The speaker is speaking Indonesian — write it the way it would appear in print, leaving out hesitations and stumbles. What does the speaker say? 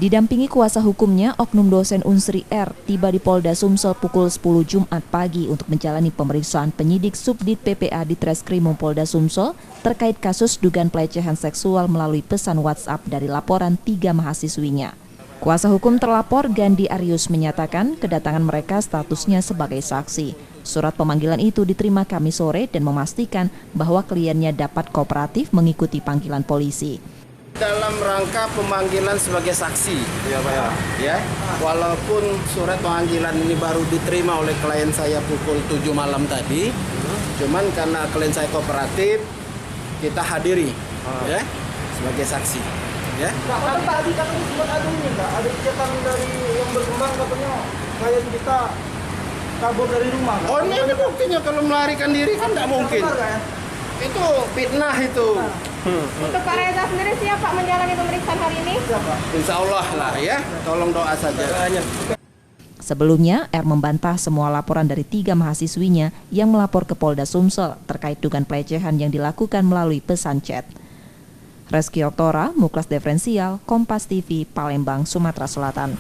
Didampingi kuasa hukumnya, oknum dosen Unsri R tiba di Polda Sumsel pukul 10 Jumat pagi untuk menjalani pemeriksaan penyidik Subdit PPA di Treskrimum Polda Sumsel terkait kasus dugaan pelecehan seksual melalui pesan WhatsApp dari laporan 3 mahasiswinya. Kuasa hukum terlapor Gandhi Arius menyatakan kedatangan mereka statusnya sebagai saksi. Surat pemanggilan itu diterima Kamis sore dan memastikan bahwa kliennya dapat kooperatif mengikuti panggilan polisi. Dalam rangka pemanggilan sebagai saksi, ya, walaupun surat pemanggilan ini baru diterima oleh klien saya pukul 7 malam tadi, cuman karena klien saya kooperatif, kita hadiri, ya, sebagai saksi, ya. Pak, tadi katanya sempat ada kegiatan dari yang berkembang katanya klien kita kabur dari rumah. Oh, ini buktinya kalau melarikan diri kan tidak mungkin. Itu fitnah itu. Untuk Pak Reza sendiri siap Pak menjalani pemeriksaan hari ini? Insya Allah lah ya, tolong doa saja. Sebelumnya, R membantah semua laporan dari 3 mahasiswinya yang melapor ke Polda Sumsel terkait dugaan pelecehan yang dilakukan melalui pesan chat. Reski Oktora, Muklas Diferensial, Kompas TV, Palembang, Sumatera Selatan.